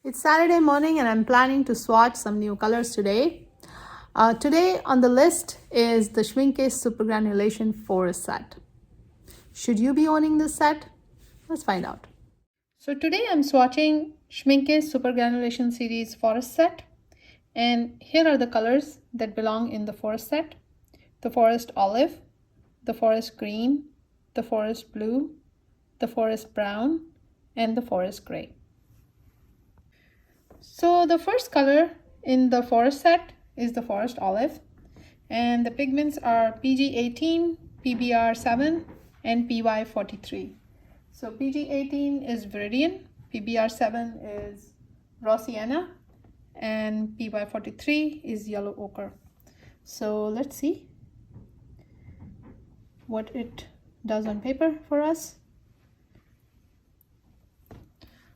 It's Saturday morning and I'm planning to swatch some new colors today. Today on the list is the Schmincke Supergranulation Forest set. Should you be owning this set? Let's find out. So today I'm swatching Schmincke Supergranulation series Forest set, and here are the colors that belong in the Forest set: the Forest Olive, the Forest Green, the Forest Blue, the Forest Brown, and the Forest Gray. So the first color in the Forest set is the Forest Olive, and the pigments are PG18, PBR7, and PY43. So PG18 is Viridian, PBR7 is Raw Sienna, and PY43 is Yellow Ochre. So let's see what it does on paper for us.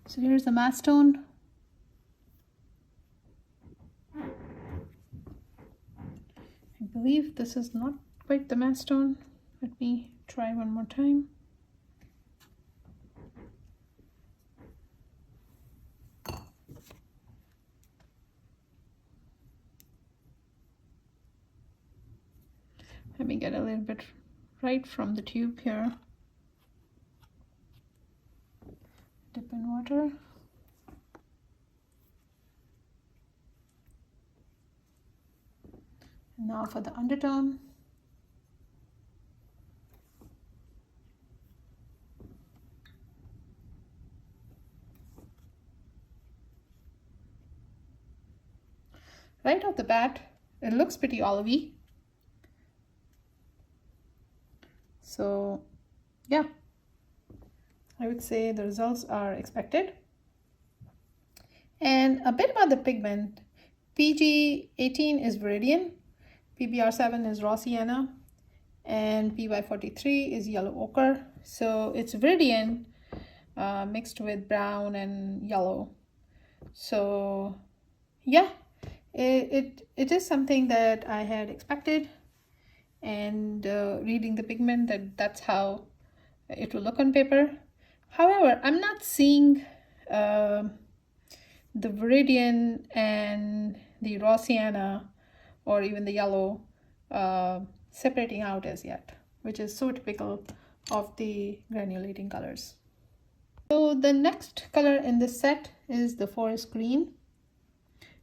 So here's the matte stone. I believe this is not quite the matte stone. Let me try one more time. Let me get a little bit right from the tube here. Dip in water. And now for the undertone. Right off the bat, it looks pretty olivey. So yeah, I would say the results are expected. And a bit about the pigment: PG18 is Viridian, PBR7 is Raw Sienna, and PY43 is Yellow Ochre. So it's Viridian mixed with brown and yellow. So yeah, it is something that I had expected, and reading the pigment, that's how it will look on paper. However, I'm not seeing the Viridian and the Raw Sienna or even the yellow separating out as yet, which is so typical of the granulating colors. So the next color in this set is the Forest Green,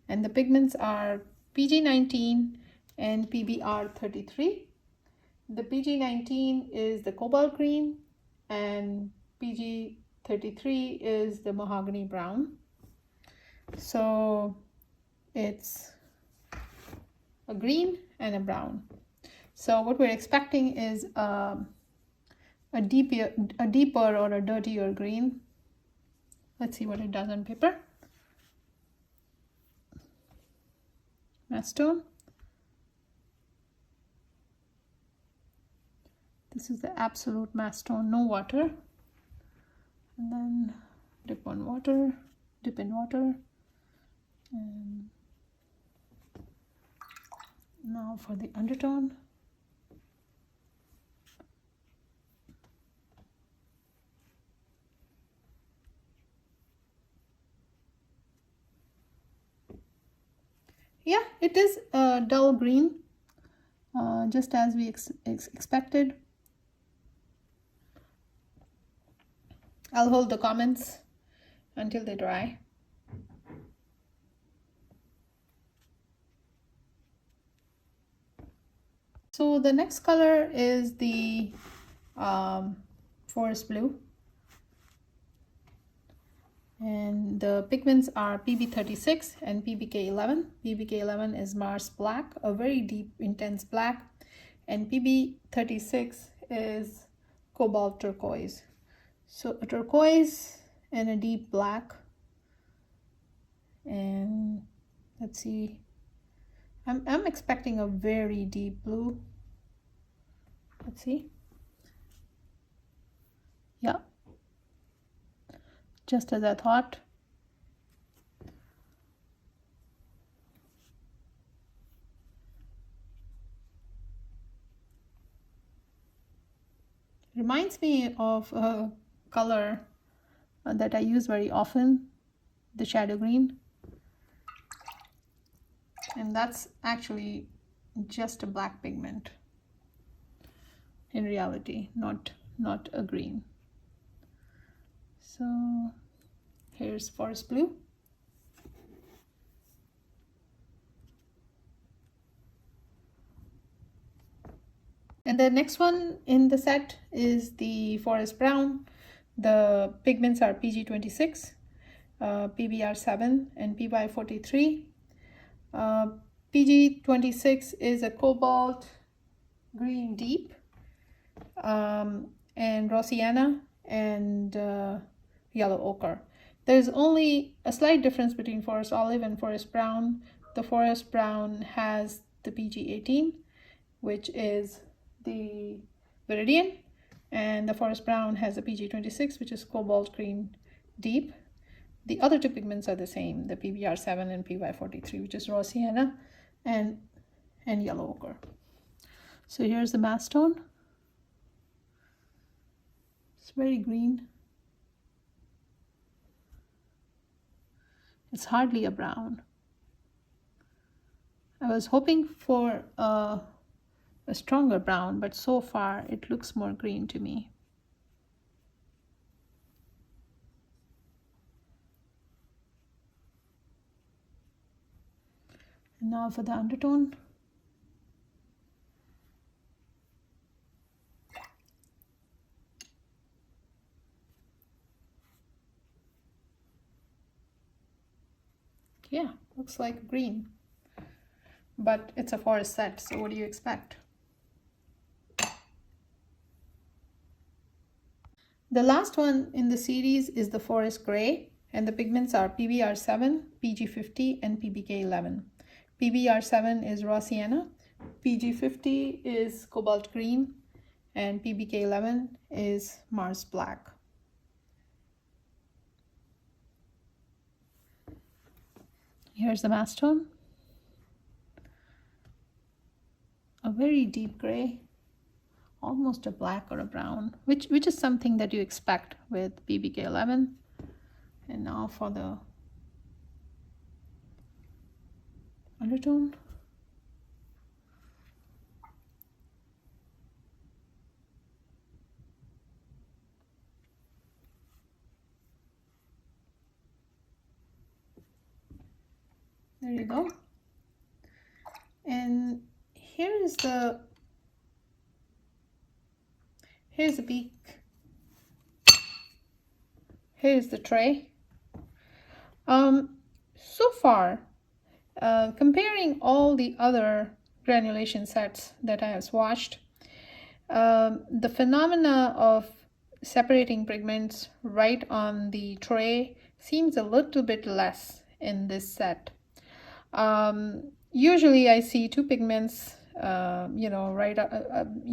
and the pigments are PG19 and PBR33. The PG19 is the cobalt green, and PG33 is the mahogany brown. So it's a green and a brown. So what we're expecting is a deeper or a dirtier green. Let's see what it does on paper. Matte stone. This is the absolute matte stone, no water. And then dip in water. And now for the undertone. Yeah, it is a dull green, just as we expected. I'll hold the comments until they dry. So the next color is the Forest Blue, and the pigments are PB36 and PBK11. PBK11 is Mars Black, a very deep, intense black, and PB36 is Cobalt Turquoise. So a turquoise and a deep black. And let's see, I'm expecting a very deep blue. Let's see. Yeah, just as I thought. Reminds me of a color that I use very often, the shadow green, and that's actually just a black pigment in reality, not a green. So here's forest blue. And the next one in the set is the forest brown. The pigments are PG26, PBR7, and PY43. PG26 is a cobalt green deep, and raw sienna, and yellow ochre. There's only a slight difference between forest olive and forest brown. The forest brown has the PG18, which is the viridian, and the forest brown has a PG26, which is cobalt green deep. The other two pigments are the same, the PBR7 and PY43, which is raw sienna and yellow ochre. So here's the mass tone. It's very green. It's hardly a brown. I was hoping for a stronger brown, but so far it looks more green to me. And now for the undertone. Yeah, looks like green, but it's a forest set, so what do you expect? The last one in the series is the forest gray, and the pigments are PBR7, PG50, and PBK11. PBR7 is raw sienna, PG50 is cobalt green, and PBK11 is Mars black. Here's the mass tone. A very deep gray, almost a black or a brown, which is something that you expect with PBK11. And now for the undertone. There you go. And here's the peak. Here's the tray. So far, comparing all the other granulation sets that I have swatched, the phenomena of separating pigments right on the tray seems a little bit less in this set. Usually I see two pigments, right,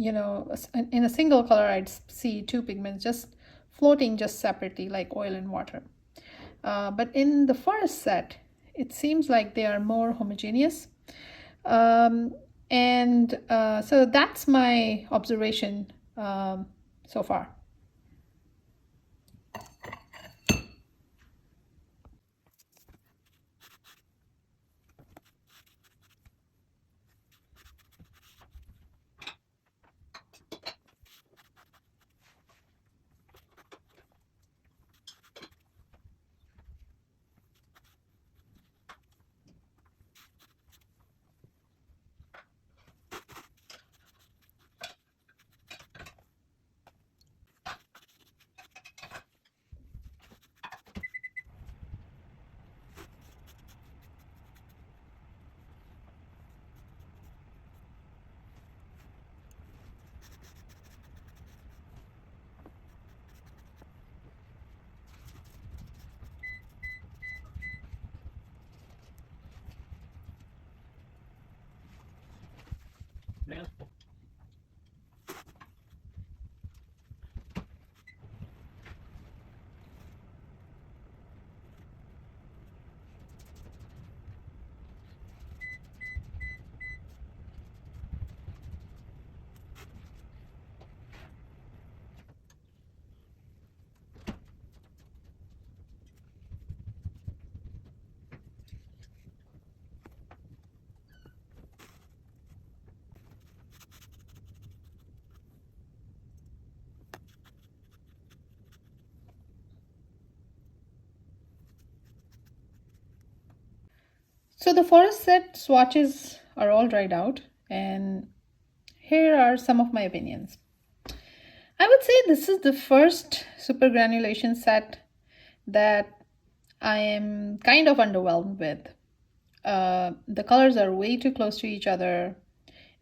in a single color I'd see two pigments just floating just separately like oil and water. But in the forest set, it seems like they are more homogeneous. So that's my observation so far. So the forest set swatches are all dried out, and here are some of my opinions. I would say this is the first Supergranulation set that I am kind of underwhelmed with. The colors are way too close to each other,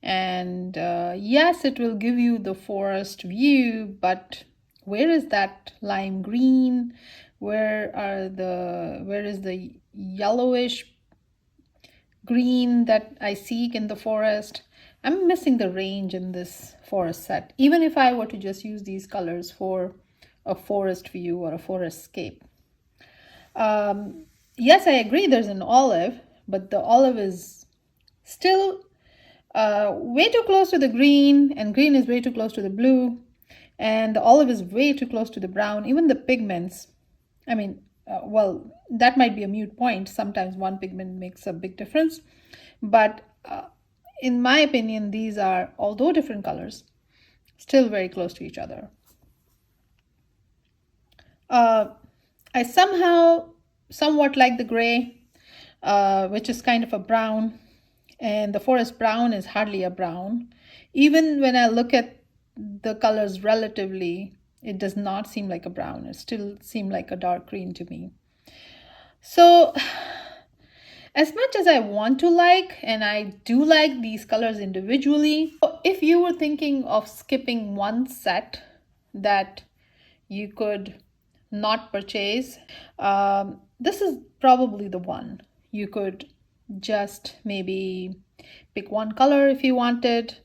and yes, it will give you the forest view, but where is that lime green? Where is the yellowish green that I seek in the forest? I'm missing the range in this forest set, even if I were to just use these colors for a forest view or a forest scape. Yes, I agree there's an olive, but the olive is still way too close to the green, and green is way too close to the blue, and the olive is way too close to the brown. Even the pigments, I mean, well, that might be a moot point. Sometimes one pigment makes a big difference, but in my opinion, these are, although different colors, still very close to each other. I somewhat like the gray, which is kind of a brown, and the forest brown is hardly a brown. Even when I look at the colors relatively, it does not seem like a brown. It still seems like a dark green to me. So as much as I want to like, and I do like these colors individually, if you were thinking of skipping one set that you could not purchase, this is probably the one. You could just maybe pick one color if you wanted,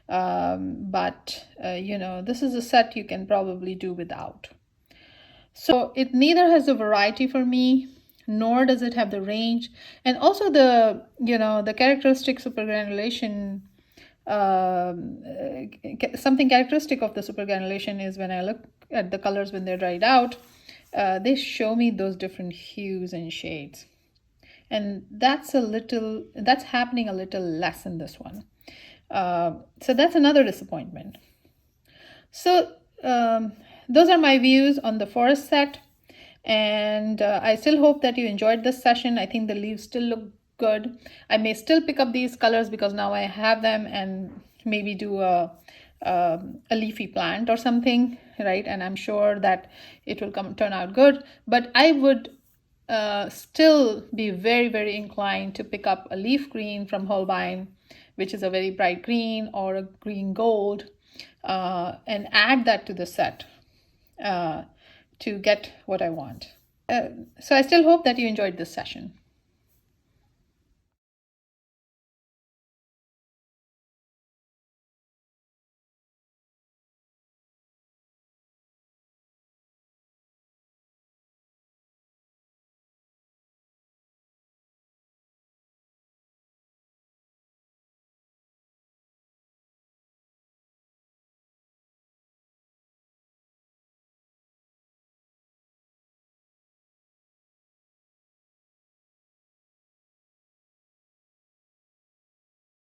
but this is a set you can probably do without. So it neither has a variety for me, nor does it have the range, and also the characteristic supergranulation. Something characteristic of the supergranulation is when I look at the colors when they're dried out, they show me those different hues and shades, and that's happening a little less in this one. So that's another disappointment. So those are my views on the forest set, and I still hope that you enjoyed this session. I think the leaves still look good. I may still pick up these colors because now I have them, and maybe do a leafy plant or something, right? And I'm sure that it will turn out good, but I would still be very, very inclined to pick up a leaf green from Holbein, which is a very bright green, or a green gold, and add that to the set to get what I want. So I still hope that you enjoyed this session.